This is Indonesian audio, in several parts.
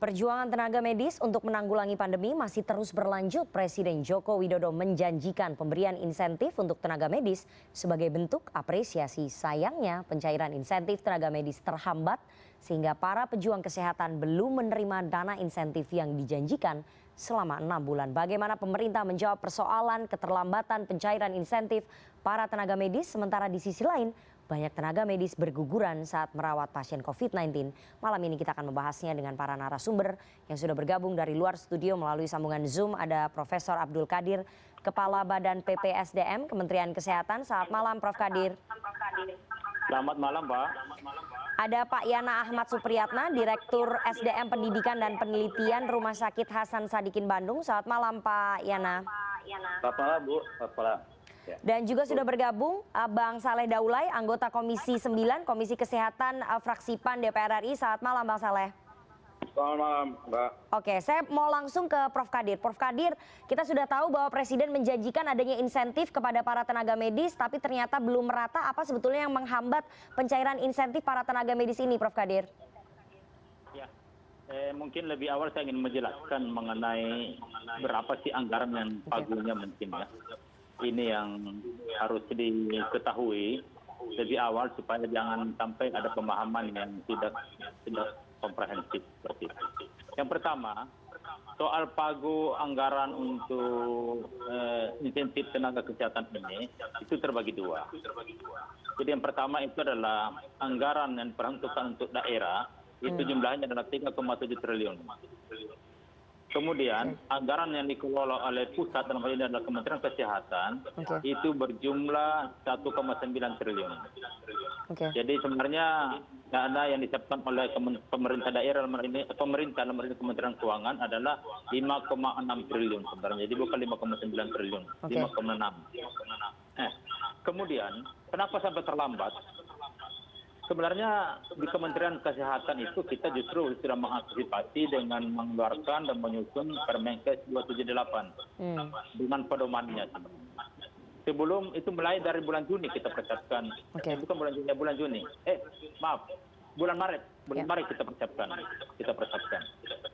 Perjuangan tenaga medis untuk menanggulangi pandemi masih terus berlanjut. Presiden Joko Widodo menjanjikan pemberian insentif untuk tenaga medis sebagai bentuk apresiasi. Sayangnya, pencairan insentif tenaga medis terhambat sehingga para pejuang kesehatan belum menerima dana insentif yang dijanjikan selama 6 bulan. Bagaimana pemerintah menjawab persoalan keterlambatan pencairan insentif para tenaga medis, sementara di sisi lain banyak tenaga medis berguguran saat merawat pasien COVID-19. Malam ini kita akan membahasnya dengan para narasumber yang sudah bergabung dari luar studio melalui sambungan Zoom. Ada Profesor Abdul Qadir, Kepala Badan PPSDM Kementerian Kesehatan. Selamat malam, Prof. Qadir. Selamat malam, Pak. Ada Pak Yana Ahmad Supriyatna, Direktur SDM Pendidikan dan Penelitian Rumah Sakit Hasan Sadikin Bandung. Selamat malam, Pak Yana. Selamat malam, Bu. Selamat malam. Dan juga sudah bergabung Bang Saleh Daulay, anggota Komisi 9, Komisi Kesehatan Fraksi PAN DPR RI. Selamat malam, Bang Saleh. Selamat malam, Mbak. Oke, saya mau langsung ke Prof. Qadir. Prof. Qadir, kita sudah tahu bahwa Presiden menjanjikan adanya insentif kepada para tenaga medis, tapi ternyata belum merata. Apa sebetulnya yang menghambat pencairan insentif para tenaga medis ini, Prof. Qadir? Ya, mungkin lebih awal saya ingin menjelaskan mengenai berapa sih anggaran yang pagunya mungkin ya. Ini yang harus diketahui lebih awal supaya jangan sampai ada pemahaman yang tidak komprehensif seperti itu. Yang pertama, soal pagu anggaran untuk insentif tenaga kesehatan ini itu terbagi dua. Jadi yang pertama itu adalah anggaran yang diperuntukkan untuk daerah, itu jumlahnya adalah 3,7 triliun. Kemudian anggaran yang dikelola oleh pusat dalam hal ini adalah Kementerian Kesehatan itu berjumlah 1,9 triliun. Jadi sebenarnya dana yang disiapkan oleh pemerintah daerah dalam hal ini Kementerian Keuangan adalah 5,6 triliun sebenarnya. Jadi bukan 5,9 triliun, 5,6. Kemudian kenapa sampai terlambat? Sebenarnya di Kementerian Kesehatan itu kita justru sudah mengantisipasi dengan mengeluarkan dan menyusun Permenkes 278 dengan pedomannya. Sebelum itu mulai dari bulan Juni kita persiapkan, bukan bulan Juni, bulan Maret kita persiapkan.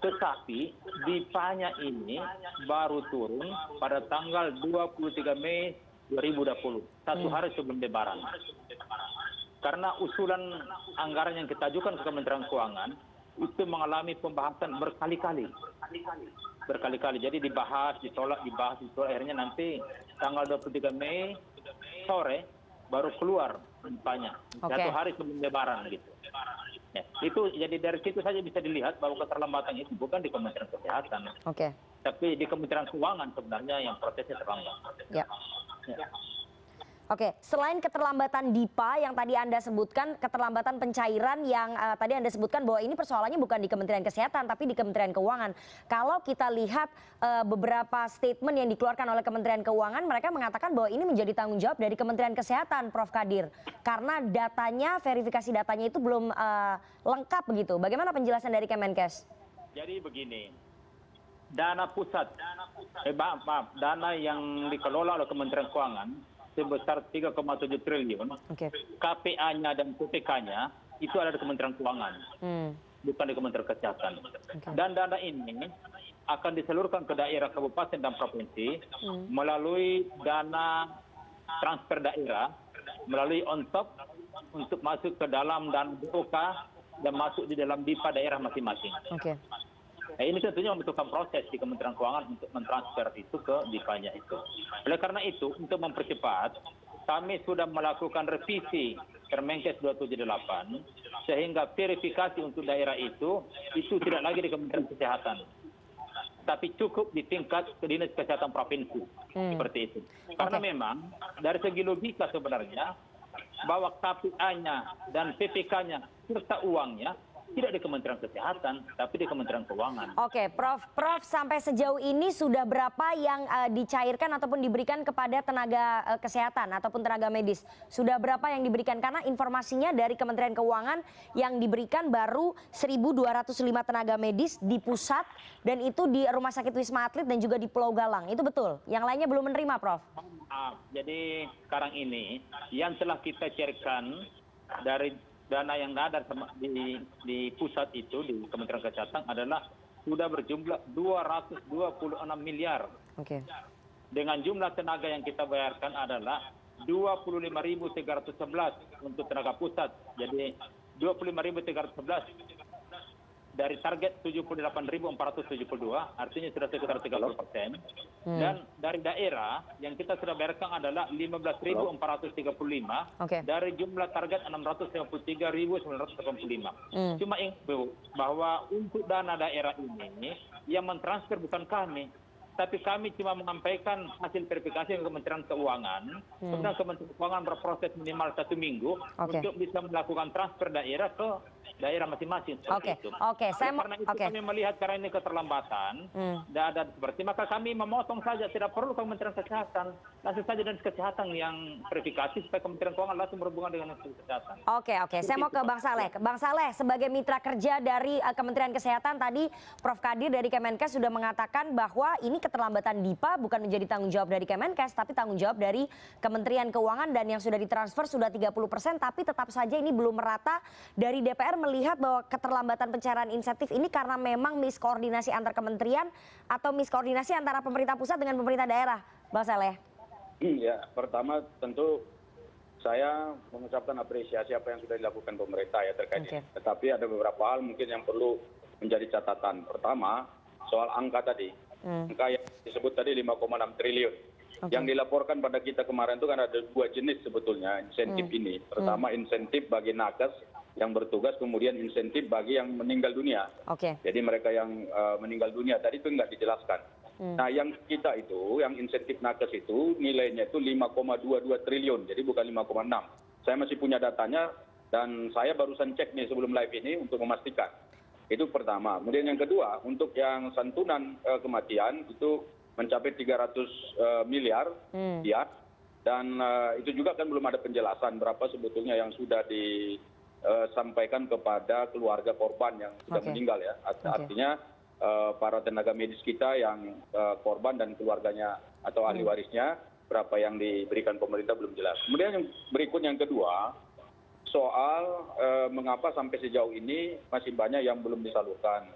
Tetapi DIPA-nya ini baru turun pada tanggal 23 Mei 2020, satu hari sebelum Lebaran. Karena usulan anggaran yang kita ajukan ke Kementerian Keuangan itu mengalami pembahasan berkali-kali. Jadi dibahas, ditolak, akhirnya nanti tanggal 23 Mei sore baru keluar DIPA-nya. Satu hari sebelum Lebaran gitu. Ya, itu jadi dari situ saja bisa dilihat bahwa keterlambatan itu bukan di Kementerian Kesehatan. Tapi di Kementerian Keuangan sebenarnya yang prosesnya terlambat. Oke, selain keterlambatan DIPA yang tadi Anda sebutkan, keterlambatan pencairan yang tadi Anda sebutkan bahwa ini persoalannya bukan di Kementerian Kesehatan tapi di Kementerian Keuangan. Kalau kita lihat beberapa statement yang dikeluarkan oleh Kementerian Keuangan, mereka mengatakan bahwa ini menjadi tanggung jawab dari Kementerian Kesehatan, Prof. Qadir. Karena datanya, verifikasi datanya itu belum lengkap begitu. Bagaimana penjelasan dari Kemenkes? Jadi begini, dana pusat, dana yang dikelola oleh Kementerian Keuangan sebesar 3,7 triliun, KPA-nya dan PPK-nya itu ada di Kementerian Keuangan, bukan di Kementerian Kesehatan. Dan dana ini akan disalurkan ke daerah, kabupaten, dan provinsi melalui dana transfer daerah, melalui on-top untuk masuk ke dalam dana BOK dan masuk di dalam DIPA daerah masing-masing. Ini tentunya membutuhkan proses di Kementerian Keuangan untuk mentransfer itu ke DIPA-nya itu. Oleh karena itu, untuk mempercepat, kami sudah melakukan revisi Permenkes 278 sehingga verifikasi untuk daerah itu tidak lagi di Kementerian Kesehatan, tapi cukup di tingkat Dinas Kesehatan Provinsi, seperti itu. Karena memang dari segi logika sebenarnya bahwa KPA-nya dan PPK-nya serta uangnya tidak di Kementerian Kesehatan, tapi di Kementerian Keuangan. Oke, Prof, sampai sejauh ini sudah berapa yang dicairkan ataupun diberikan kepada tenaga kesehatan ataupun tenaga medis? Sudah berapa yang diberikan? Karena informasinya dari Kementerian Keuangan yang diberikan baru 1.205 tenaga medis di pusat dan itu di Rumah Sakit Wisma Atlet dan juga di Pulau Galang. Itu betul? Yang lainnya belum menerima, Prof? Jadi sekarang ini yang telah kita cairkan dari dana yang ada di pusat itu di Kementerian Kesehatan adalah sudah berjumlah 226 miliar. Oke. Dengan jumlah tenaga yang kita bayarkan adalah 25.311 untuk tenaga pusat. Jadi 25.311 dari target 78.472, artinya sudah sekitar 30%. Dan dari daerah yang kita sudah bayarkan adalah 15.435 dari jumlah target 653.985. Cuma ingat bahwa untuk dana daerah ini yang mentransfer bukan kami, tapi kami cuma menyampaikan hasil verifikasi ke Kementerian Keuangan. Kemudian Kementerian Keuangan berproses minimal 1 minggu untuk bisa melakukan transfer daerah ke daerah masing-masing. Karena itu kami melihat karena ini keterlambatan, tidak ada seperti, maka kami memotong saja, tidak perlu Kementerian Kesehatan, langsung saja dan Kesehatan yang verifikasi supaya Kementerian Keuangan langsung berhubungan dengan Kesehatan. Oke, saya mau ke Bang Saleh. Bang Saleh, sebagai mitra kerja dari Kementerian Kesehatan, tadi Prof. Kadir dari Kemenkes sudah mengatakan bahwa ini keterlambatan DIPA bukan menjadi tanggung jawab dari Kemenkes, tapi tanggung jawab dari Kementerian Keuangan, dan yang sudah ditransfer sudah 30%, tapi tetap saja ini belum merata. Dari DPR melihat bahwa keterlambatan pencairan insentif ini karena memang miskoordinasi antar kementerian atau miskoordinasi antara pemerintah pusat dengan pemerintah daerah, Bang Saleh? Ya, pertama tentu saya mengucapkan apresiasi apa yang sudah dilakukan pemerintah ya terkait ini. Tetapi ada beberapa hal mungkin yang perlu menjadi catatan. Pertama, soal angka tadi. Angka yang disebut tadi 5,6 triliun. Yang dilaporkan pada kita kemarin itu kan ada 2 jenis sebetulnya insentif ini. Pertama insentif bagi nakes yang bertugas, kemudian insentif bagi yang meninggal dunia. Jadi mereka yang meninggal dunia tadi itu nggak dijelaskan. Nah yang kita itu, yang insentif nakes itu nilainya itu 5,22 triliun, jadi bukan 5,6. Saya masih punya datanya dan saya barusan cek nih sebelum live ini untuk memastikan. Itu pertama. Kemudian yang kedua, untuk yang santunan kematian itu mencapai 300 miliar ya, dan itu juga kan belum ada penjelasan berapa sebetulnya yang sudah disampaikan kepada keluarga korban yang sudah meninggal ya. Artinya para tenaga medis kita yang korban dan keluarganya atau ahli warisnya berapa yang diberikan pemerintah belum jelas. Kemudian yang berikut yang kedua, soal mengapa sampai sejauh ini masih banyak yang belum disalurkan.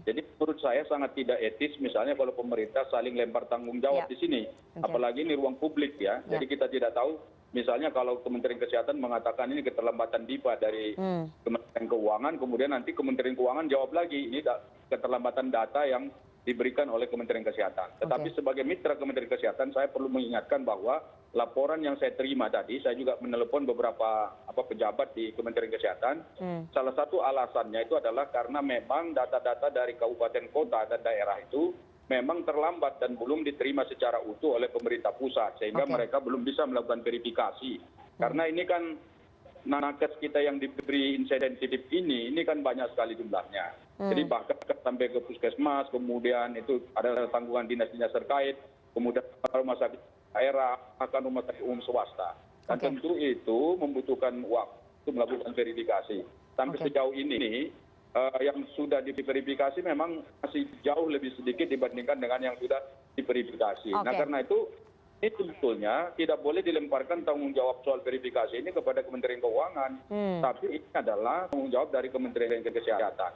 Jadi menurut saya sangat tidak etis misalnya kalau pemerintah saling lempar tanggung jawab di sini. Apalagi ini ruang publik ya. Jadi kita tidak tahu misalnya kalau Kementerian Kesehatan mengatakan ini keterlambatan DIPA dari Kementerian Keuangan, kemudian nanti Kementerian Keuangan jawab lagi ini keterlambatan data yang diberikan oleh Kementerian Kesehatan. Tetapi sebagai mitra Kementerian Kesehatan saya perlu mengingatkan bahwa laporan yang saya terima tadi, saya juga menelepon beberapa pejabat di Kementerian Kesehatan. Salah satu alasannya itu adalah karena memang data-data dari kabupaten kota dan daerah itu memang terlambat dan belum diterima secara utuh oleh pemerintah pusat, sehingga mereka belum bisa melakukan verifikasi. Karena ini kan nakes kita yang diberi insentif ini kan banyak sekali jumlahnya. Jadi bahkan sampai ke puskesmas, kemudian itu ada tanggungan dinas-dinas terkait, kemudian rumah sakit daerah, akan rumah sakit umum swasta. Dan tentu itu membutuhkan waktu untuk melakukan verifikasi. Sampai sejauh ini yang sudah diverifikasi memang masih jauh lebih sedikit dibandingkan dengan yang sudah diverifikasi. Nah karena itu ini sebetulnya tidak boleh dilemparkan tanggung jawab soal verifikasi ini kepada Kementerian Keuangan, tapi ini adalah tanggung jawab dari Kementerian Kesehatan.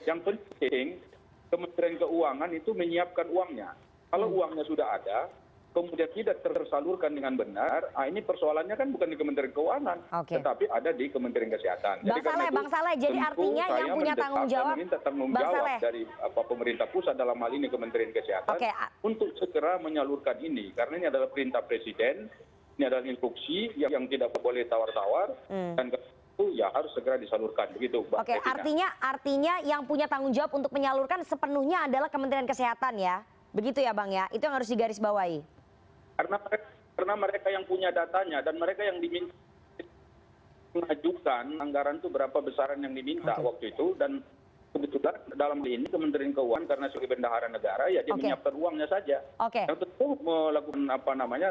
Yang penting Kementerian Keuangan itu menyiapkan uangnya. Kalau uangnya sudah ada, kemudian tidak tersalurkan dengan benar, ini persoalannya kan bukan di Kementerian Keuangan, tetapi ada di Kementerian Kesehatan. Bang Saleh, jadi artinya yang punya tanggung jawab, meminta tanggung jawab dari pemerintah pusat dalam hal ini Kementerian Kesehatan untuk segera menyalurkan ini, karena ini adalah perintah Presiden, ini adalah instruksi yang tidak boleh tawar-tawar, dan itu ya harus segera disalurkan begitu. Artinya yang punya tanggung jawab untuk menyalurkan sepenuhnya adalah Kementerian Kesehatan ya, begitu ya Bang ya, itu yang harus digarisbawahi. Karena mereka yang punya datanya dan mereka yang diminta mengajukan anggaran itu berapa besaran yang diminta waktu itu, dan kebetulan dalam hal ini Kementerian Keuangan karena sebagai bendahara negara ya dia menyiapkan uangnya saja. Yang tentu melakukan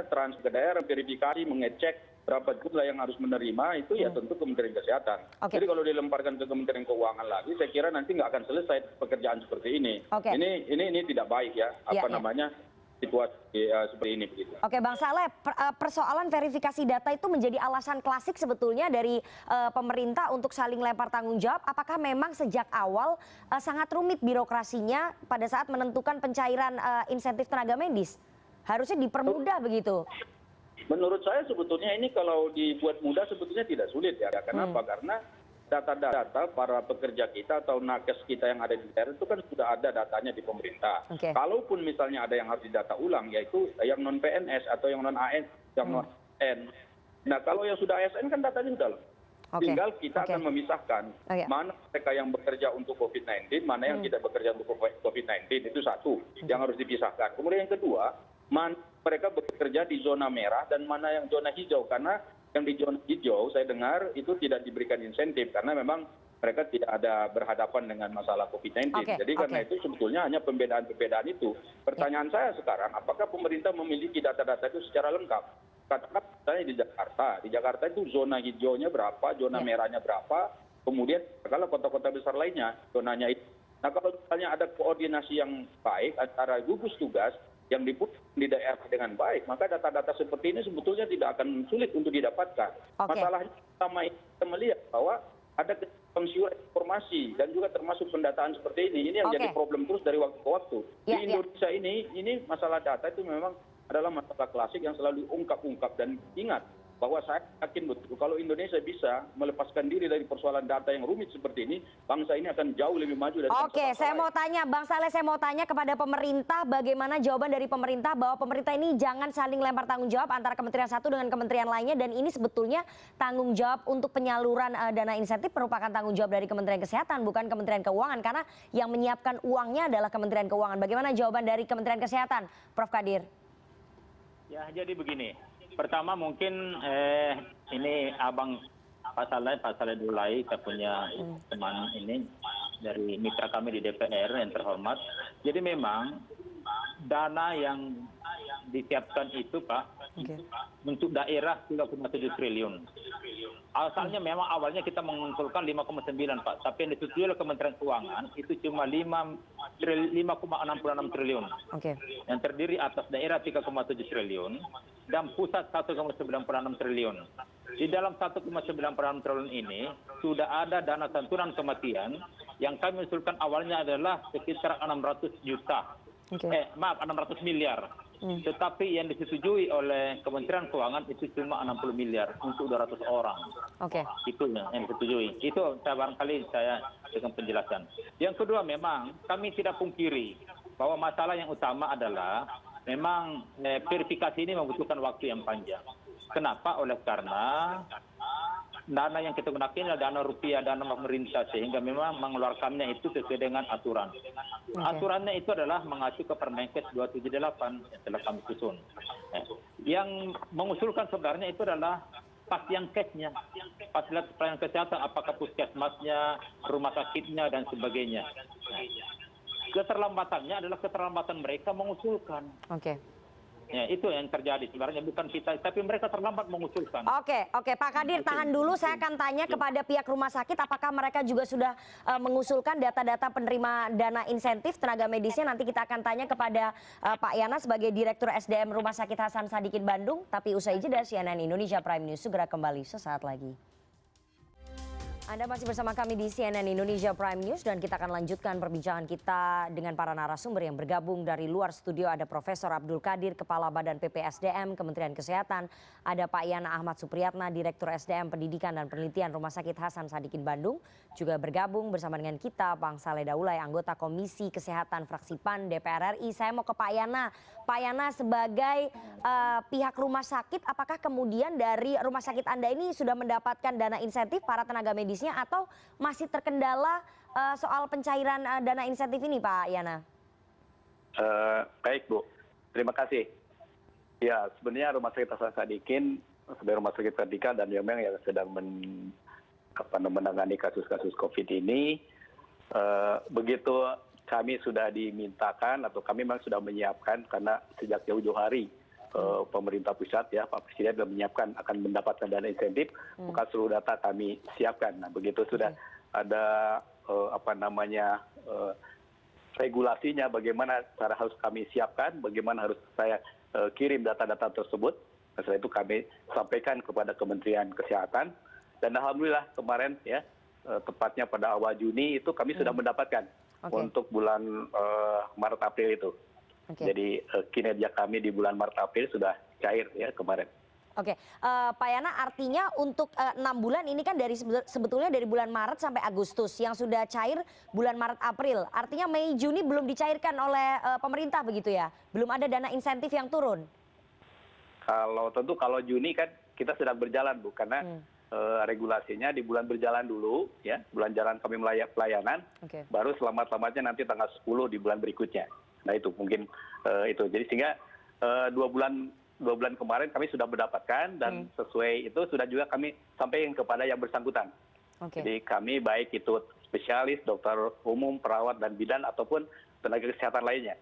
transfer ke daerah, verifikasi, mengecek berapa jumlah yang harus menerima itu ya tentu Kementerian Kesehatan. Jadi kalau dilemparkan ke Kementerian Keuangan lagi, saya kira nanti nggak akan selesai pekerjaan seperti ini. Ini tidak baik ya, situasi seperti ini begitu. Oke Bang Saleh, persoalan verifikasi data itu menjadi alasan klasik sebetulnya dari pemerintah untuk saling lempar tanggung jawab. Apakah memang sejak awal sangat rumit birokrasinya pada saat menentukan pencairan insentif tenaga medis? Harusnya dipermudah begitu. Menurut saya sebetulnya ini kalau dibuat mudah sebetulnya tidak sulit ya. Kenapa? Karena data-data para pekerja kita atau nakes kita yang ada di daerah itu kan sudah ada datanya di pemerintah. Kalaupun misalnya ada yang harus didata ulang, yaitu yang non PNS atau yang non AN, yang non ASN. Nah kalau yang sudah ASN kan datanya sudah lengkap. Tinggal kita akan memisahkan mana mereka yang bekerja untuk COVID-19, mana yang tidak bekerja untuk COVID-19. Itu satu yang harus dipisahkan. Kemudian yang kedua, mana mereka bekerja di zona merah dan mana yang zona hijau. Karena yang di zona hijau saya dengar itu tidak diberikan insentif karena memang mereka tidak ada berhadapan dengan masalah COVID-19. Jadi karena itu sebetulnya hanya pembedaan-pembedaan itu. Pertanyaan saya sekarang, apakah pemerintah memiliki data-data itu secara lengkap? Katakan misalnya di Jakarta itu zona hijaunya berapa, zona merahnya berapa, kemudian kalau kota-kota besar lainnya zonanya itu. Nah kalau misalnya ada koordinasi yang baik antara gugus tugas yang diputuskan di daerah dengan baik, maka data-data seperti ini sebetulnya tidak akan sulit untuk didapatkan. Masalahnya sama kita melihat bahwa ada pengsiuran informasi dan juga termasuk pendataan seperti ini yang jadi problem terus dari waktu ke waktu. Di Indonesia ini masalah data itu memang adalah masalah klasik yang selalu diungkap-ungkap. Dan ingat bahwa saya yakin betul kalau Indonesia bisa melepaskan diri dari persoalan data yang rumit seperti ini, bangsa ini akan jauh lebih maju dari bangsa-bangsa saya mau tanya Bang Saleh, saya mau tanya kepada pemerintah bagaimana jawaban dari pemerintah bahwa pemerintah ini jangan saling lempar tanggung jawab antara kementerian satu dengan kementerian lainnya, dan ini sebetulnya tanggung jawab untuk penyaluran dana insentif merupakan tanggung jawab dari Kementerian Kesehatan bukan Kementerian Keuangan, karena yang menyiapkan uangnya adalah Kementerian Keuangan. Bagaimana jawaban dari Kementerian Kesehatan, Prof. Kadir? Ya jadi begini. Pertama mungkin ini Abang Pak Saleh Daulay, saya punya teman ini dari mitra kami di DPR yang terhormat. Jadi memang dana yang disiapkan itu Pak untuk daerah 3,7 triliun. Asalnya memang awalnya kita mengumpulkan 5,9 Pak, tapi yang disetujui oleh Kementerian Keuangan itu cuma 5,66 triliun. Yang terdiri atas daerah 3,7 triliun dan pusat 1,96 triliun. Di dalam 1,96 triliun ini sudah ada dana santunan kematian yang kami usulkan awalnya adalah sekitar 600 juta. 600 miliar. Tetapi yang disetujui oleh Kementerian Keuangan itu cuma 60 miliar untuk 200 orang. Itu yang disetujui. Itu barangkali saya dengan penjelasan. Yang kedua memang kami tidak pungkiri bahwa masalah yang utama adalah memang verifikasi ini membutuhkan waktu yang panjang. Kenapa? Oleh karena dana yang kita gunakan adalah dana rupiah, dana pemerintah, sehingga memang mengeluarkannya itu sesuai dengan aturan. Aturannya itu adalah mengacu ke Permenkes 278 yang telah kami susun. Yang mengusulkan sebenarnya itu adalah pasien case-nya, fasilitas pelayanan kesehatan, apakah puskesmasnya, rumah sakitnya, dan sebagainya. Keterlambatannya adalah keterlambatan mereka mengusulkan. Ya, itu yang terjadi sebenarnya, bukan kita, tapi mereka terlambat mengusulkan. Oke, Pak Kadir, tahan dulu. Saya akan tanya kepada pihak rumah sakit apakah mereka juga sudah mengusulkan data-data penerima dana insentif tenaga medisnya. Nanti kita akan tanya kepada Pak Yana sebagai Direktur SDM Rumah Sakit Hasan Sadikin Bandung. Tapi usai jeda, CNN Indonesia Prime News segera kembali sesaat lagi. Anda masih bersama kami di CNN Indonesia Prime News dan kita akan lanjutkan perbincangan kita dengan para narasumber yang bergabung dari luar studio. Ada Profesor Abdul Qadir, Kepala Badan PPSDM Kementerian Kesehatan. Ada Pak Yana Ahmad Supriyatna, Direktur SDM Pendidikan dan Penelitian Rumah Sakit Hasan Sadikin Bandung. Juga bergabung bersama dengan kita Bang Saleh Daulay, anggota Komisi Kesehatan Fraksi PAN DPR RI. Saya mau ke Pak Yana. Pak Yana, sebagai pihak rumah sakit, apakah kemudian dari rumah sakit Anda ini sudah mendapatkan dana insentif para tenaga medis atau masih terkendala soal pencairan dana insentif ini, Pak Yana? Baik Bu, terima kasih. Ya, sebenarnya Rumah Sakit Hasan Sadikin sebagai rumah sakit vertikal dan memang yang sedang menangani kasus-kasus COVID ini, begitu kami sudah dimintakan atau kami memang sudah menyiapkan karena sejak jauh-jauh hari pemerintah pusat ya Pak Presiden sudah menyiapkan akan mendapatkan dana insentif, maka seluruh data kami siapkan. Nah begitu sudah ada regulasinya, bagaimana cara harus kami siapkan, bagaimana harus saya kirim data-data tersebut. Nah, setelah itu kami sampaikan kepada Kementerian Kesehatan, dan alhamdulillah kemarin ya, tepatnya pada awal Juni itu kami sudah mendapatkan untuk bulan Maret April itu. Jadi kinerja kami di bulan Maret April sudah cair ya kemarin. Oke, Pak Yana, artinya untuk 6 bulan ini kan sebetulnya dari bulan Maret sampai Agustus, yang sudah cair bulan Maret April. Artinya Mei Juni belum dicairkan oleh pemerintah begitu ya? Belum ada dana insentif yang turun? Kalau Juni kan kita sedang berjalan, Bu, karena regulasinya di bulan berjalan dulu, ya, bulan jalan kami pelayanan, baru selamat-selamatnya nanti tanggal 10 di bulan berikutnya. Nah itu mungkin itu. Jadi sehingga 2 bulan kemarin kami sudah mendapatkan, dan sesuai itu sudah juga kami sampaikan kepada yang bersangkutan. Jadi kami baik itu spesialis, dokter umum, perawat dan bidan ataupun tenaga kesehatan lainnya.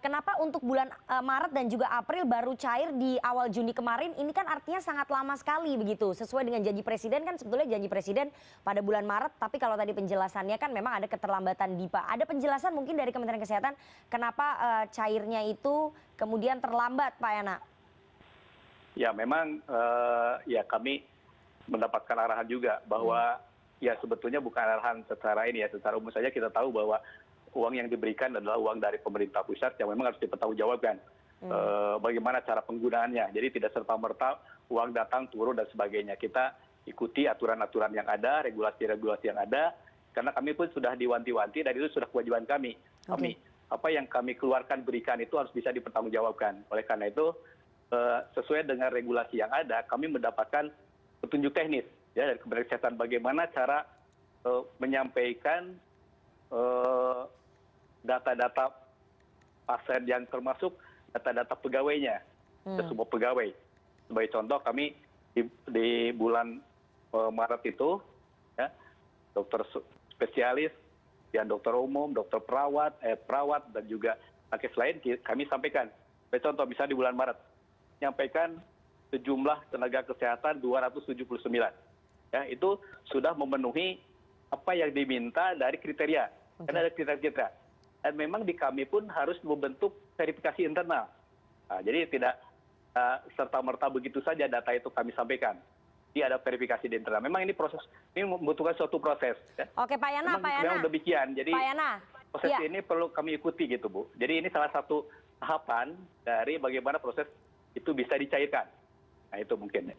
Kenapa untuk bulan Maret dan juga April baru cair di awal Juni kemarin? Ini kan artinya sangat lama sekali begitu. Sesuai dengan janji Presiden, kan sebetulnya janji Presiden pada bulan Maret, tapi kalau tadi penjelasannya kan memang ada keterlambatan DIPA. Ada penjelasan mungkin dari Kementerian Kesehatan kenapa cairnya itu kemudian terlambat, Pak Yana? Ya memang ya kami mendapatkan arahan juga bahwa ya sebetulnya bukan arahan secara ini ya, secara umum saja kita tahu bahwa uang yang diberikan adalah uang dari pemerintah pusat yang memang harus dipertanggungjawabkan. Bagaimana cara penggunaannya. Jadi tidak serta-merta uang datang, turun dan sebagainya. Kita ikuti aturan-aturan yang ada, regulasi-regulasi yang ada, karena kami pun sudah diwanti-wanti dan itu sudah kewajiban kami. Apa yang kami keluarkan, berikan itu harus bisa dipertanggungjawabkan. Oleh karena itu, sesuai dengan regulasi yang ada, kami mendapatkan petunjuk teknis ya dari Kementerian Kesehatan bagaimana cara menyampaikan data-data pasien yang termasuk data-data pegawainya ke semua pegawai. Sebagai contoh kami di bulan Maret itu ya, dokter spesialis, dan dokter umum, dokter perawat dan juga nakes lain kami sampaikan. Sebagai contoh misalnya di bulan Maret menyampaikan sejumlah tenaga kesehatan 279. Ya, itu sudah memenuhi apa yang diminta dari kriteria. Karena ada kriteria. Dan memang di kami pun harus membentuk verifikasi internal. Nah, jadi tidak serta-merta begitu saja data itu kami sampaikan. Jadi ada verifikasi di internal. Memang ini membutuhkan suatu proses. Ya. Oke, Pak Yana, memang demikian. Jadi proses ini perlu kami ikuti gitu, Bu. Jadi ini salah satu tahapan dari bagaimana proses itu bisa dicairkan. Nah itu mungkin.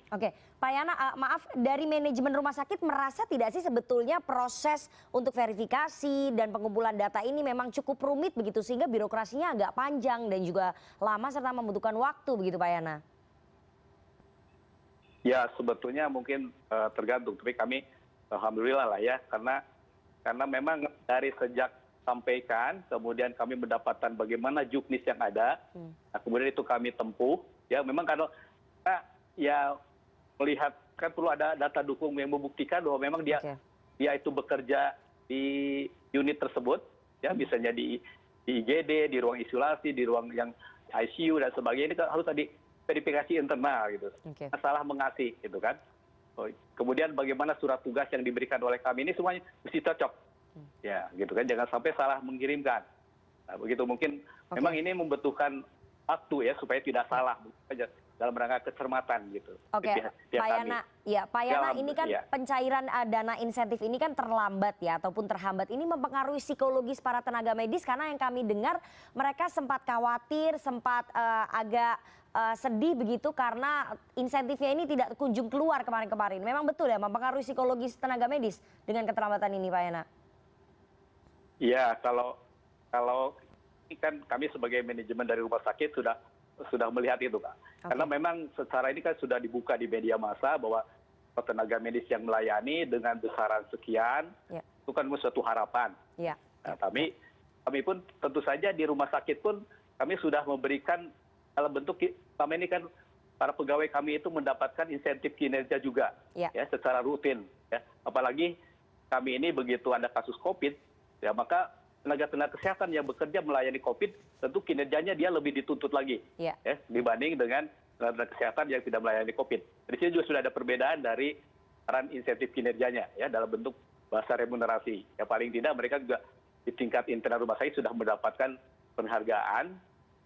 Pak Yana, maaf, dari manajemen rumah sakit merasa tidak sih sebetulnya proses untuk verifikasi dan pengumpulan data ini memang cukup rumit begitu sehingga birokrasinya agak panjang dan juga lama serta membutuhkan waktu begitu, Pak Yana? Ya sebetulnya mungkin tergantung, tapi kami alhamdulillah lah ya, karena memang dari sejak sampaikan kemudian kami mendapatkan bagaimana juknis yang ada, nah, kemudian itu kami tempuh. Ya memang kalau ya melihat kan perlu ada data dukung yang membuktikan bahwa memang dia itu bekerja di unit tersebut, ya misalnya di IGD, di ruang isolasi, di ruang yang ICU dan sebagainya. Ini harus ada verifikasi internal gitu. Masalah mengasih gitu kan. Kemudian bagaimana surat tugas yang diberikan oleh kami ini semuanya mesti cocok. Ya gitu kan, jangan sampai salah mengirimkan. Nah, begitu mungkin memang ini membutuhkan waktu ya supaya tidak salah dalam rangka kecermatan gitu. Pak Yana, Pak Yana, ini kan pencairan dana insentif ini kan terlambat ya ataupun terhambat. Ini mempengaruhi psikologis para tenaga medis karena yang kami dengar mereka sempat khawatir, sempat agak sedih begitu karena insentifnya ini tidak kunjung keluar kemarin-kemarin. Memang betul ya mempengaruhi psikologis tenaga medis dengan keterlambatan ini, Pak Yana? Iya, kalau ini kan kami sebagai manajemen dari rumah sakit sudah melihat itu, Kak. Karena memang secara ini kan sudah dibuka di media massa bahwa tenaga medis yang melayani dengan besaran sekian, itu kan suatu harapan. Nah, kami pun tentu saja di rumah sakit pun kami sudah memberikan dalam bentuk, selama ini kan para pegawai kami itu mendapatkan insentif kinerja juga, ya secara rutin. Ya. Apalagi kami ini begitu ada kasus COVID, ya maka tenaga kesehatan yang bekerja melayani COVID tentu kinerjanya dia lebih dituntut lagi ya, dibanding dengan tenaga kesehatan yang tidak melayani COVID. Di sini juga sudah ada perbedaan dari saran insentif kinerjanya ya dalam bentuk bahasa remunerasi. Ya paling tidak mereka juga di tingkat internal rumah sakit sudah mendapatkan penghargaan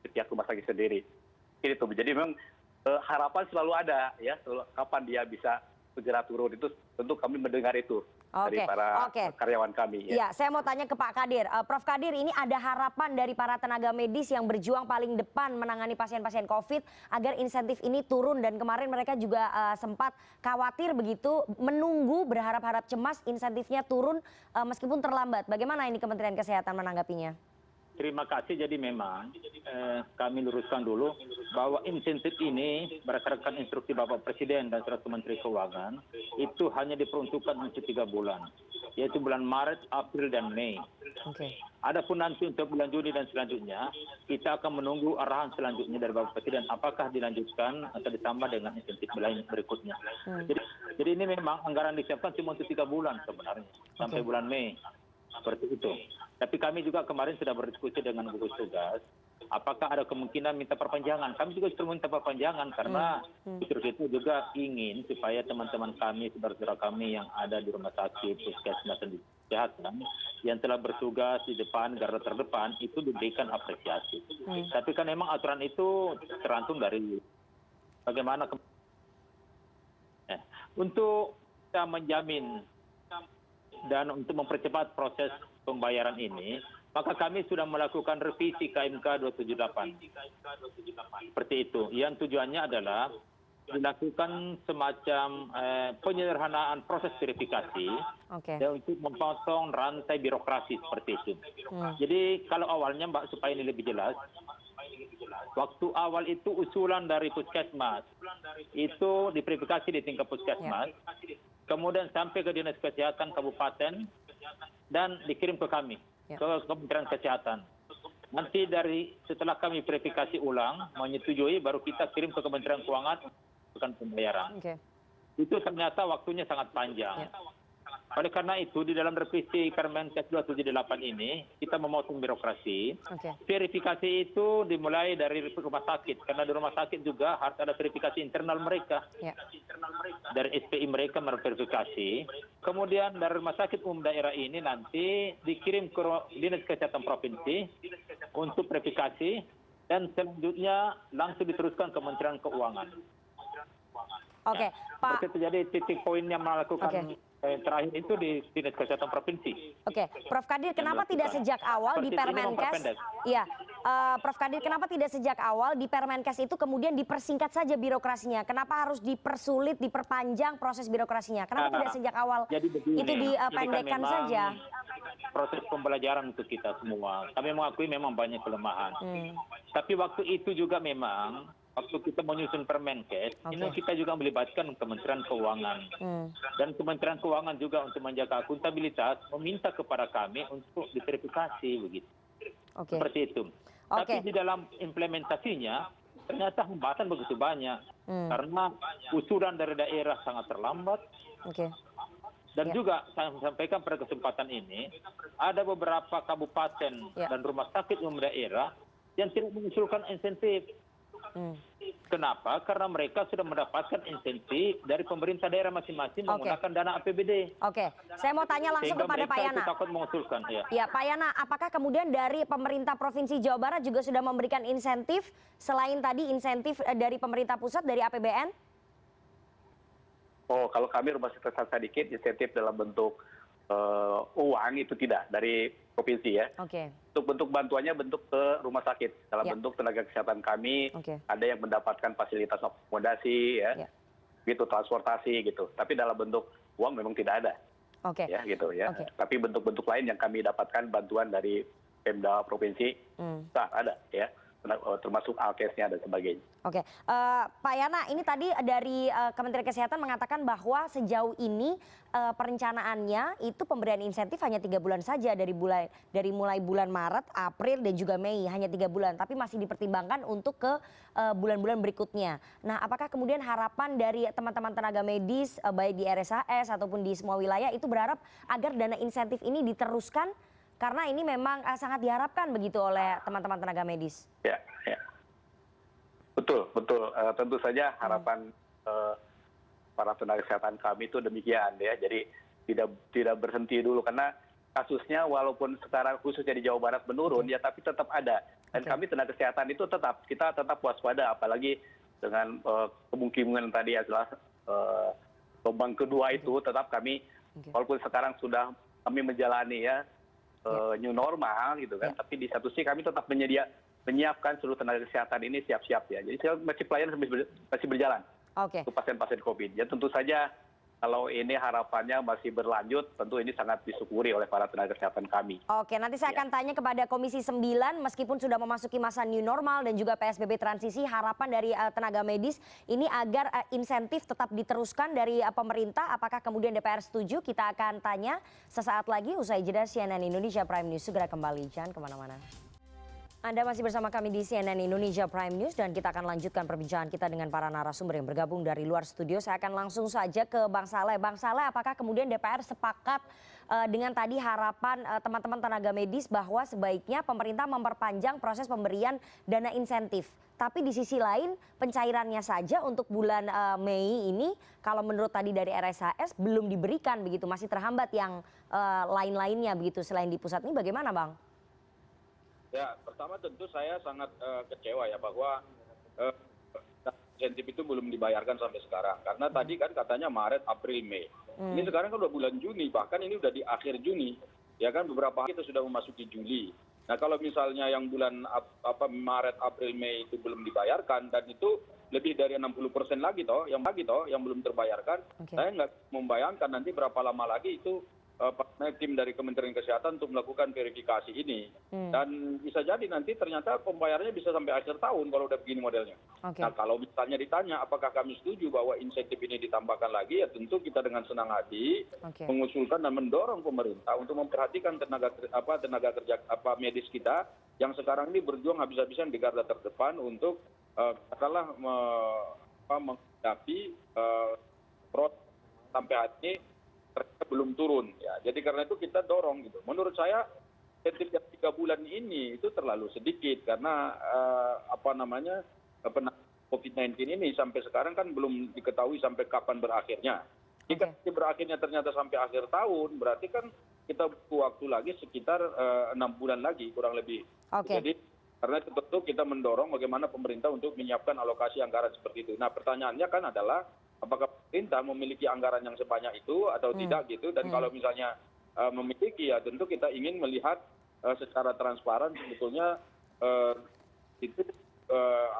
di pihak rumah sakit sendiri. Itu. Jadi memang harapan selalu ada ya, kapan dia bisa segera turun itu tentu kami mendengar itu dari para karyawan kami. Ya, saya mau tanya ke Pak Kadir. Prof Kadir, ini ada harapan dari para tenaga medis yang berjuang paling depan menangani pasien-pasien COVID agar insentif ini turun, dan kemarin mereka juga sempat khawatir begitu, menunggu berharap-harap cemas insentifnya turun meskipun terlambat. Bagaimana ini Kementerian Kesehatan menanggapinya? Terima kasih. Jadi memang kami luruskan dulu bahwa insentif ini berdasarkan instruksi Bapak Presiden dan Surat Menteri Keuangan itu hanya diperuntukkan untuk 3 bulan, yaitu bulan Maret, April, dan Mei. Adapun nanti untuk bulan Juni dan selanjutnya, kita akan menunggu arahan selanjutnya dari Bapak Presiden apakah dilanjutkan atau ditambah dengan insentif lain berikutnya. Jadi ini memang anggaran disiapkan cuma untuk 3 bulan sebenarnya, sampai bulan Mei. Seperti itu. Tapi kami juga kemarin sudah berdiskusi dengan gugus tugas, apakah ada kemungkinan minta perpanjangan. Kami juga justru minta perpanjangan karena itu juga ingin supaya teman-teman kami, saudara-saudara kami yang ada di rumah sakit, puskesmas dan di kesehatan yang telah bertugas di depan, garda terdepan, itu diberikan apresiasi. Tapi kan memang aturan itu tergantung dari bagaimana untuk kita menjamin dan untuk mempercepat proses pembayaran ini, maka kami sudah melakukan revisi KMK 278. Seperti itu. Yang tujuannya adalah dilakukan semacam penyederhanaan proses verifikasi dan untuk memotong rantai birokrasi seperti itu. Jadi kalau awalnya Mbak, supaya ini lebih jelas, waktu awal itu usulan dari puskesmas itu diverifikasi di tingkat puskesmas, kemudian sampai ke Dinas Kesehatan Kabupaten dan dikirim ke kami, ke Kementerian Kesehatan. Nanti setelah kami verifikasi ulang, menyetujui, baru kita kirim ke Kementerian Keuangan untuk pembayaran. Itu ternyata waktunya sangat panjang. Oleh karena itu, di dalam revisi Permenkes 278 ini, kita memotong birokrasi. Verifikasi itu dimulai dari rumah sakit, karena di rumah sakit juga harus ada verifikasi internal mereka. Dari SPI mereka memverifikasi. Kemudian dari rumah sakit umum daerah ini nanti dikirim ke Dinas Kesehatan Provinsi untuk verifikasi, dan selanjutnya langsung diteruskan ke Kementerian Keuangan. Pak. Jadi titik poin yang melakukan terakhir itu di Dinas Kesehatan Provinsi. Prof Kadir, kenapa tidak sejak awal di Permenkes? Iya, Prof Kadir, kenapa tidak sejak awal di Permenkes itu kemudian dipersingkat saja birokrasinya? Kenapa harus dipersulit, diperpanjang proses birokrasinya? Kenapa tidak sejak awal itu dipendekkan saja? Proses pembelajaran untuk kita semua. Kami mengakui memang banyak kelemahan. Tapi waktu itu juga memang waktu kita menyusun Permenkes, itu kita juga melibatkan Kementerian Keuangan. Dan Kementerian Keuangan juga untuk menjaga akuntabilitas meminta kepada kami untuk diverifikasi begitu. Seperti itu. Tapi di dalam implementasinya ternyata hambatan begitu banyak. Karena usulan dari daerah sangat terlambat. Dan juga saya sampaikan pada kesempatan ini, ada beberapa kabupaten dan rumah sakit umum daerah yang tidak mengusulkan insentif. Kenapa? Karena mereka sudah mendapatkan insentif dari pemerintah daerah masing-masing menggunakan dana APBD. Saya mau tanya langsung kepada Pak Yana. Takut mengusulkan. Ya, Pak Yana, apakah kemudian dari pemerintah Provinsi Jawa Barat juga sudah memberikan insentif selain tadi insentif dari pemerintah pusat dari APBN? Oh, kalau kami Rumah Sakit Hasan Sadikin insentif dalam bentuk uang itu tidak dari provinsi ya. Untuk bentuk bantuannya bentuk ke rumah sakit. Dalam bentuk tenaga kesehatan kami ada yang mendapatkan fasilitas akomodasi ya. Gitu, transportasi gitu. Tapi dalam bentuk uang memang tidak ada. Ya gitu ya. Tapi bentuk-bentuk lain yang kami dapatkan bantuan dari Pemda provinsi ada ya. Termasuk alkesnya dan sebagainya. Pak Yana, ini tadi dari Kementerian Kesehatan mengatakan bahwa sejauh ini perencanaannya itu pemberian insentif hanya 3 bulan saja dari mulai bulan Maret, April dan juga Mei, hanya 3 bulan, tapi masih dipertimbangkan untuk ke bulan-bulan berikutnya. Nah, apakah kemudian harapan dari teman-teman tenaga medis baik di RSHS ataupun di semua wilayah itu berharap agar dana insentif ini diteruskan? Karena ini memang sangat diharapkan begitu oleh teman-teman tenaga medis. Ya. Betul. Tentu saja harapan para tenaga kesehatan kami itu demikian ya. Jadi tidak berhenti dulu, karena kasusnya walaupun sekarang khususnya di Jawa Barat menurun, ya tapi tetap ada. Dan kami tenaga kesehatan itu kita tetap waspada, apalagi dengan kemungkinan tadi adalah gelombang kedua itu tetap kami, walaupun sekarang sudah kami menjalani ya new normal gitu kan, tapi di satu sisi kami tetap menyiapkan seluruh tenaga kesehatan ini siap-siap ya. Jadi masih pelayanan masih berjalan untuk pasien-pasien COVID. Ya tentu saja kalau ini harapannya masih berlanjut, tentu ini sangat disyukuri oleh para tenaga kesehatan kami. Oke, nanti saya akan tanya kepada Komisi 9, meskipun sudah memasuki masa new normal dan juga PSBB transisi, harapan dari tenaga medis ini agar insentif tetap diteruskan dari pemerintah. Apakah kemudian DPR setuju? Kita akan tanya sesaat lagi usai jeda. CNN Indonesia Prime News segera kembali, jangan kemana-mana. Anda masih bersama kami di CNN Indonesia Prime News dan kita akan lanjutkan perbincangan kita dengan para narasumber yang bergabung dari luar studio. Saya akan langsung saja ke Bang Saleh. Bang Saleh, apakah kemudian DPR sepakat dengan tadi harapan teman-teman tenaga medis bahwa sebaiknya pemerintah memperpanjang proses pemberian dana insentif? Tapi di sisi lain pencairannya saja untuk bulan Mei ini kalau menurut tadi dari RSHS belum diberikan begitu, masih terhambat yang lain-lainnya begitu selain di pusat ini, bagaimana Bang? Ya, pertama tentu saya sangat kecewa ya bahwa insentif itu belum dibayarkan sampai sekarang. Karena tadi kan katanya Maret, April, Mei. Ini sekarang kan udah bulan Juni, bahkan ini udah di akhir Juni. Ya kan beberapa hari kita sudah memasuki Juli. Nah kalau misalnya yang bulan Maret, April, Mei itu belum dibayarkan dan itu lebih dari 60% lagi yang belum terbayarkan, saya nggak membayangkan nanti berapa lama lagi itu tim dari Kementerian Kesehatan untuk melakukan verifikasi ini. Dan bisa jadi nanti ternyata pembayarannya bisa sampai akhir tahun kalau udah begini modelnya. Nah kalau misalnya ditanya apakah kami setuju bahwa insentif ini ditambahkan lagi, ya tentu kita dengan senang hati mengusulkan dan mendorong pemerintah untuk memperhatikan tenaga kerja medis kita yang sekarang ini berjuang habis-habisan di garda terdepan untuk katakanlah menghadapi proses sampai hari ini belum turun ya. Jadi karena itu kita dorong gitu. Menurut saya insentif yang 3 bulan ini itu terlalu sedikit karena COVID-19 ini sampai sekarang kan belum diketahui sampai kapan berakhirnya. Jika berakhirnya ternyata sampai akhir tahun, berarti kan kita butuh waktu lagi sekitar 6 bulan lagi kurang lebih. Jadi karena itu betul kita mendorong bagaimana pemerintah untuk menyiapkan alokasi anggaran seperti itu. Nah pertanyaannya kan adalah apakah pemerintah memiliki anggaran yang sebanyak itu atau tidak gitu, dan kalau misalnya memiliki ya tentu kita ingin melihat secara transparan sebetulnya itu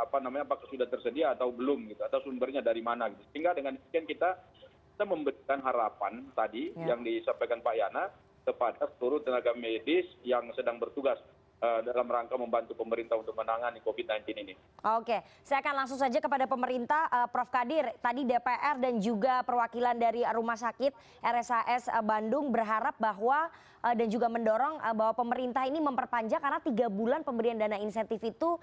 apakah sudah tersedia atau belum gitu, atau sumbernya dari mana gitu. Sehingga dengan demikian kita memberikan harapan tadi yang disampaikan Pak Yana kepada seluruh tenaga medis yang sedang bertugas dalam rangka membantu pemerintah untuk menangani COVID-19 ini. Oke, saya akan langsung saja kepada pemerintah. Prof. Kadir, tadi DPR dan juga perwakilan dari Rumah Sakit RSHS Bandung berharap bahwa dan juga mendorong bahwa pemerintah ini memperpanjang karena 3 bulan pemberian dana insentif itu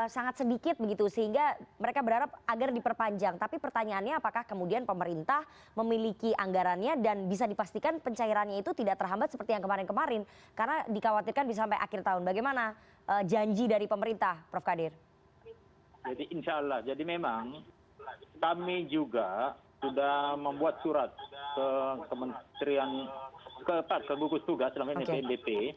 sangat sedikit begitu, sehingga mereka berharap agar diperpanjang. Tapi pertanyaannya apakah kemudian pemerintah memiliki anggarannya dan bisa dipastikan pencairannya itu tidak terhambat seperti yang kemarin-kemarin karena dikhawatirkan bisa sampai akhir tahun. Bagaimana janji dari pemerintah, Prof. Kadir? Jadi insya Allah, jadi memang kami juga sudah membuat surat ke Kementerian ke gugus tugas dalam ini PNBP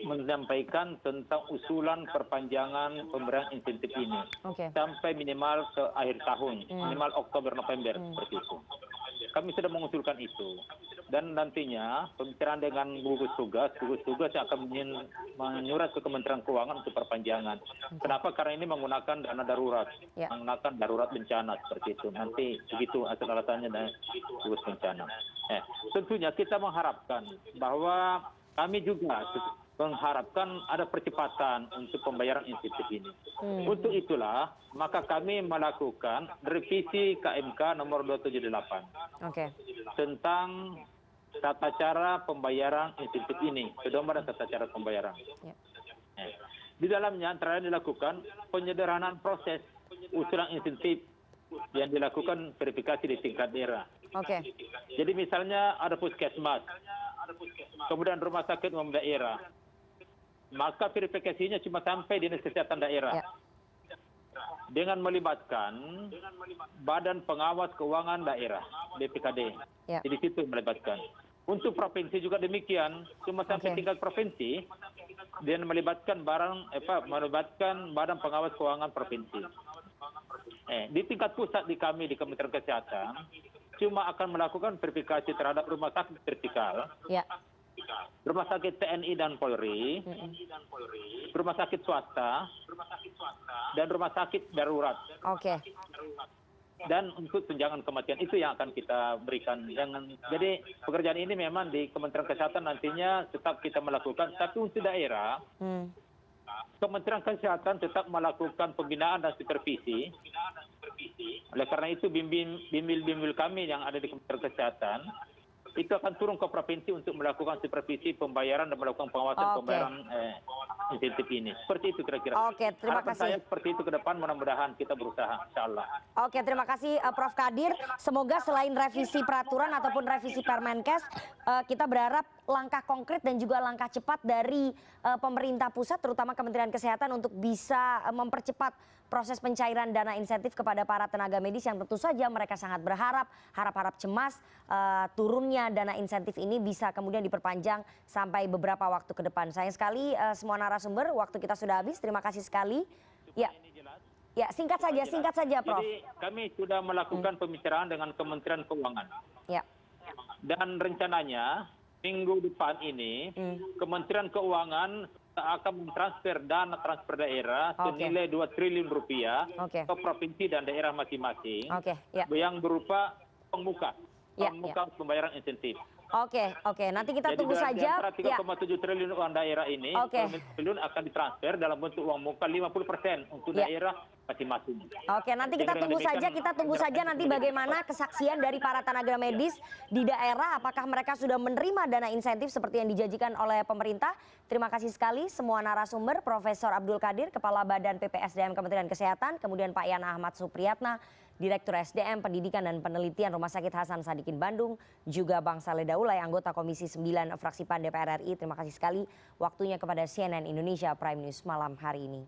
menyampaikan tentang usulan perpanjangan pemberian insentif ini sampai minimal ke akhir tahun, minimal Oktober November seperti itu. Kami sudah mengusulkan itu dan nantinya pembicaraan dengan gugus tugas yang akan menyurat ke Kementerian Keuangan untuk perpanjangan. Kenapa? Karena ini menggunakan dana darurat, menggunakan darurat bencana seperti itu. Nanti begitu alasannya dan gugus bencana. Tentunya kita mengharapkan bahwa kami juga mengharapkan ada percepatan untuk pembayaran insentif ini. Untuk itulah maka kami melakukan revisi KMK nomor 278 tentang tata cara pembayaran insentif ini, pedoman dan tata cara pembayaran. Di dalamnya antara dilakukan penyederhanaan proses usulan insentif yang dilakukan verifikasi di tingkat daerah. Jadi misalnya ada puskesmas, kemudian rumah sakit umum daerah, maka verifikasinya cuma sampai dinas kesehatan daerah dengan melibatkan Badan Pengawas Keuangan Daerah (BPKD). Di situ melibatkan. Untuk provinsi juga demikian, cuma sampai tingkat provinsi dan melibatkan Badan Pengawas Keuangan Provinsi. Di tingkat pusat di kami di Kementerian Kesehatan cuma akan melakukan verifikasi terhadap rumah sakit vertikal, rumah sakit TNI dan Polri, rumah sakit swasta, dan rumah sakit darurat. Dan untuk tunjangan kematian itu yang akan kita berikan. Jadi pekerjaan ini memang di Kementerian Kesehatan nantinya tetap kita melakukan, tapi untuk daerah, Kementerian Kesehatan tetap melakukan pembinaan dan supervisi. Oleh karena itu bimbel kami yang ada di Kementerian Kesehatan itu akan turun ke provinsi untuk melakukan supervisi pembayaran dan melakukan pengawasan pembayaran insentif ini. Seperti itu kira-kira. Oke, terima Harapan kasih. saya seperti itu ke depan, mudah-mudahan kita berusaha, insyaallah. Oke, terima kasih Prof. Kadir. Semoga selain revisi peraturan ataupun revisi Permenkes, kita berharap langkah konkret dan juga langkah cepat dari pemerintah pusat, terutama Kementerian Kesehatan untuk bisa mempercepat proses pencairan dana insentif kepada para tenaga medis yang tentu saja mereka sangat berharap, harap-harap cemas turunnya dana insentif ini bisa kemudian diperpanjang sampai beberapa waktu ke depan. Sayang sekali semua narasumber, waktu kita sudah habis. Terima kasih sekali. Ya, singkat saja, Prof. Jadi kami sudah melakukan pembicaraan dengan Kementerian Keuangan. Dan rencananya minggu depan ini Kementerian Keuangan akan mentransfer dana transfer daerah senilai 2 triliun rupiah ke provinsi dan daerah masing-masing yang berupa pembuka pembayaran insentif. Oke, nanti kita tunggu saja. Jadi 3,7 triliun uang daerah ini, triliun akan ditransfer dalam bentuk uang muka 50% untuk daerah masing-masing. Oke, nanti kita tunggu saja nanti bagaimana kesaksian dari para tenaga medis di daerah, apakah mereka sudah menerima dana insentif seperti yang dijanjikan oleh pemerintah. Terima kasih sekali semua narasumber, Profesor Abdul Kadir, Kepala Badan PPSDM Kementerian Kesehatan, kemudian Pak Yana Ahmad Supriyatna, Direktur SDM Pendidikan dan Penelitian Rumah Sakit Hasan Sadikin Bandung, juga Bang Saleh Daulay, anggota Komisi 9 Fraksi PAN DPR RI. Terima kasih sekali waktunya kepada CNN Indonesia Prime News malam hari ini.